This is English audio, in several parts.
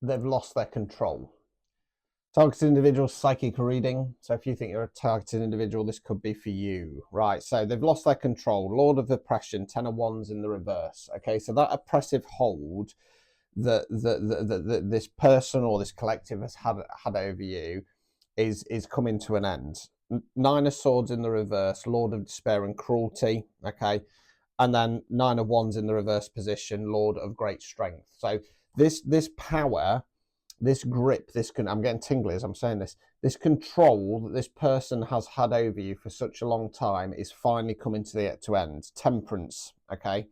they've lost their control. Targeted individual psychic reading. So if you think you're a targeted individual, this could be for you. Right, so they've lost their control. Lord of oppression, 10 of wands in the reverse. Okay, so that oppressive hold that this person or this collective has had over you is coming to an end. Nine of swords in the reverse, Lord of despair and cruelty. Okay, and then nine of wands in the reverse position, Lord of great strength. So this power, this grip, I'm getting tingly as I'm saying this control that this person has had over you for such a long time is finally coming to end. Temperance. Okay,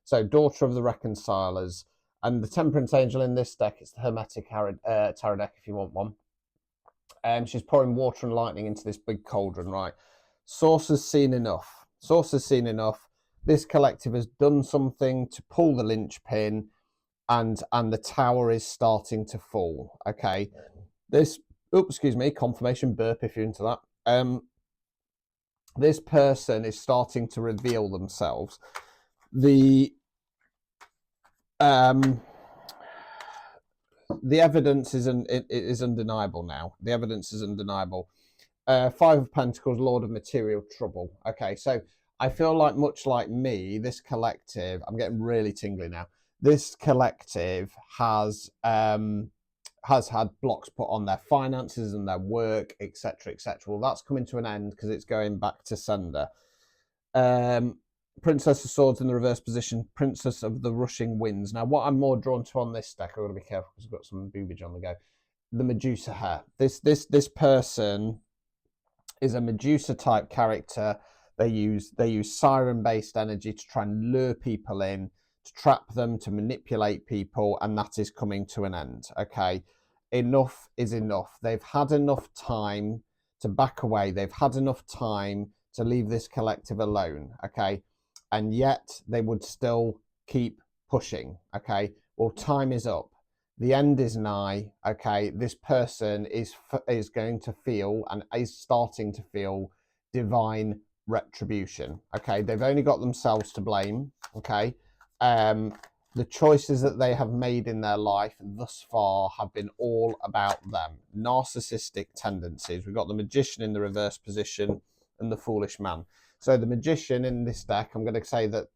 so daughter of the reconcilers, and the temperance angel in this deck, it's the hermetic tarot deck if you want one. She's pouring water and lightning into this big cauldron, right? Source has seen enough. Source has seen enough. This collective has done something to pull the linchpin, and the tower is starting to fall. Okay, this. Oops, excuse me. Confirmation burp if you're into that. This person is starting to reveal themselves. The evidence is undeniable now. The evidence is undeniable. Five of Pentacles, Lord of material trouble. Okay, so I feel like, much like me, this collective, I'm getting really tingly now. This collective has had blocks put on their finances and their work, etc., etc. Well, that's coming to an end because it's going back to sender. Princess of Swords in the reverse position, Princess of the Rushing Winds. Now, what I'm more drawn to on this deck, I've got to be careful because I've got some boobage on the go. The Medusa hair. This person is a Medusa type character. They use siren based energy to try and lure people in, to trap them, to manipulate people, and that is coming to an end. Okay, enough is enough. They've had enough time to back away. They've had enough time to leave this collective alone. Okay, and yet they would still keep pushing. Okay, well, time is up. The end is nigh. Okay, this person is going to feel, and is starting to feel, divine retribution. Okay, they've only got themselves to blame. Okay, the choices that they have made in their life thus far have been all about them. Narcissistic tendencies. We've got the Magician in the reverse position and the Foolish Man. So the Magician in this deck, I'm going to say that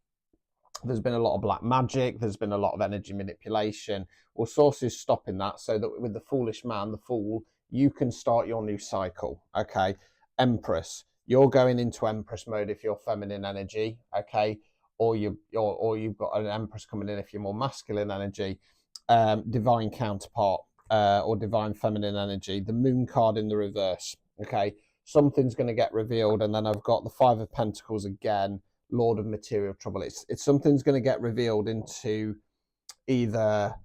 there's been a lot of black magic, there's been a lot of energy manipulation. Well, Source is stopping that so that with the Foolish Man, the Fool, you can start your new cycle. Okay, Empress, you're going into Empress mode if you're feminine energy. Okay, or you've got an Empress coming in if you're more masculine energy. Divine counterpart, or divine feminine energy. The Moon card in the reverse. Okay, something's going to get revealed, and then I've got the Five of Pentacles again, Lord of material trouble. It's something's going to get revealed into either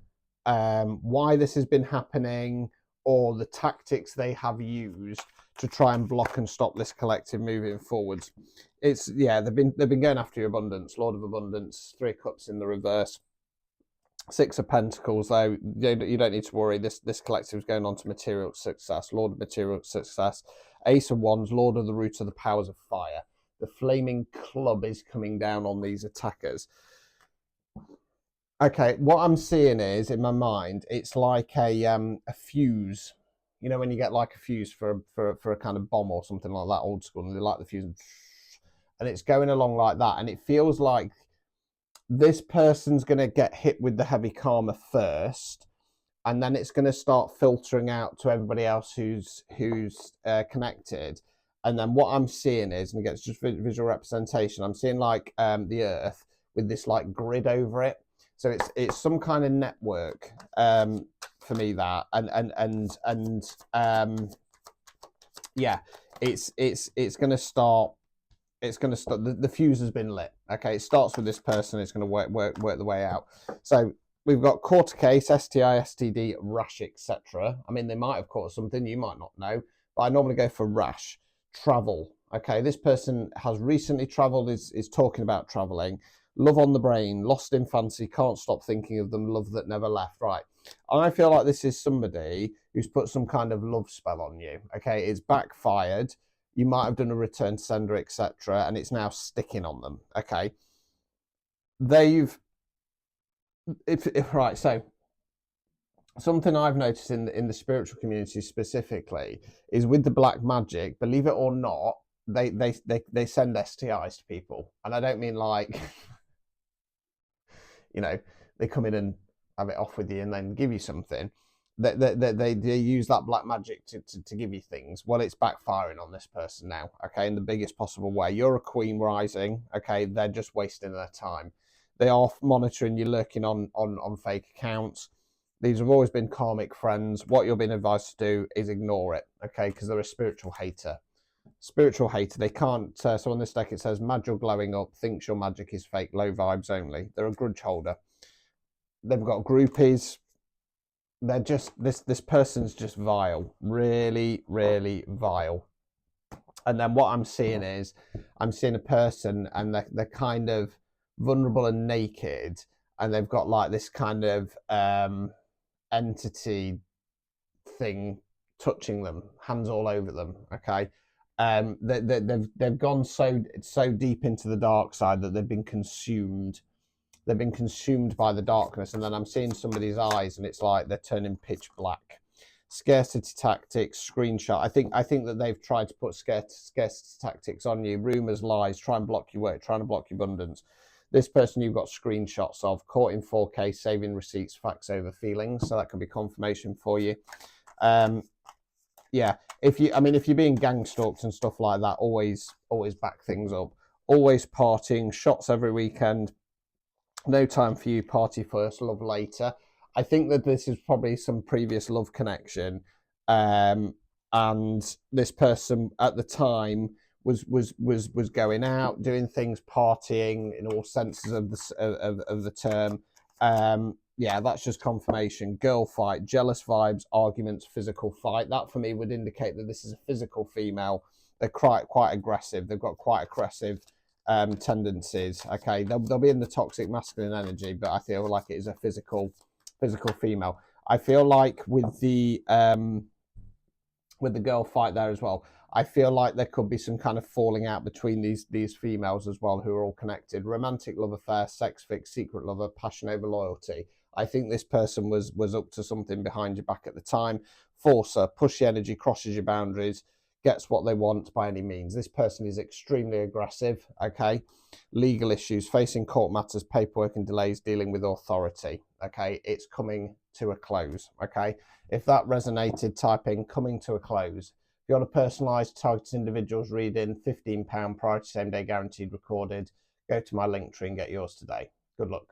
why this has been happening, or the tactics they have used to try and block and stop this collective moving forwards. It's they've been going after your abundance. Lord of abundance, Three of Cups in the reverse. Six of Pentacles, though, you don't need to worry. This collective is going on to material success. Lord of material success. Ace of Wands, Lord of the root of the powers of fire. The flaming club is coming down on these attackers. Okay, what I'm seeing is, in my mind, it's like a fuse. You know, when you get like a fuse for a kind of bomb or something like that, old school, and they light the fuse, and it's going along like that, and it feels like this person's going to get hit with the heavy karma first, and then it's going to start filtering out to everybody else who's connected. And then what I'm seeing is, and again, it's just visual representation, I'm seeing like the earth with this like grid over it. So it's some kind of network for me, that yeah, it's going to start. It's going to start. The fuse has been lit. Okay, it starts with this person. It's going to work the way out. So we've got court case, STI, STD, rash, etc. I mean, they might have caught something you might not know, but I normally go for rash. Travel. Okay, this person has recently travelled. Is talking about travelling. Love on the brain, lost in fancy, can't stop thinking of them, love that never left. Right. I feel like this is somebody who's put some kind of love spell on you. Okay, it's backfired. You might have done a return to sender, etc., and it's now sticking on them. Okay, they've right. So something I've noticed in the spiritual community specifically is with the black magic, believe it or not, they send STIs to people. And I don't mean like, you know, they come in and have it off with you and then give you something. They use that black magic to give you things. Well, it's backfiring on this person now, okay, in the biggest possible way. You're a queen rising, okay, they're just wasting their time. They are monitoring you, lurking on fake accounts. These have always been karmic friends. What you're being advised to do is ignore it, okay, because they're a spiritual hater. Spiritual hater, they can't. So on this deck it says magic glowing up, thinks your magic is fake, low vibes only. They're a grudge holder. They've got groupies. They're just this person's just vile, really, really vile. And then what I'm seeing is I'm seeing a person and they're kind of vulnerable and naked, and they've got like this kind of entity thing touching them, hands all over them. Okay, they've gone so deep into the dark side that they've been consumed. They've been consumed by the darkness, and then I'm seeing somebody's eyes, and it's like they're turning pitch black. Scarcity tactics, screenshot. I think that they've tried to put scarcity tactics on you, rumors, lies, try and block your work, trying to block your abundance. This person you've got screenshots of, caught in 4K, saving receipts, facts over feelings. So that can be confirmation for you. Yeah, if you're being gang stalked and stuff like that, always back things up. Always partying, shots every weekend. No time for you, party first, love later. I think that this is probably some previous love connection, and this person at the time was going out, doing things, partying in all senses of the term. Yeah, that's just confirmation. Girl fight, jealous vibes, arguments, physical fight. That for me would indicate that this is a physical female. They're quite aggressive. They've got quite aggressive tendencies. Okay, they'll be in the toxic masculine energy, but I feel like it is a physical female. I feel like with the girl fight there as well, I feel like there could be some kind of falling out between these females as well, who are all connected. Romantic love affair, sex fix, secret lover, passion over loyalty. I think this person was up to something behind your back at the time. Forcer, push the energy, crosses your boundaries, gets what they want by any means. This person is extremely aggressive, okay? Legal issues, facing court matters, paperwork and delays, dealing with authority, okay? It's coming to a close, okay? If that resonated, type in coming to a close. If you want a personalised targeted individuals reading, £15 priority same day guaranteed recorded, go to my link tree and get yours today. Good luck.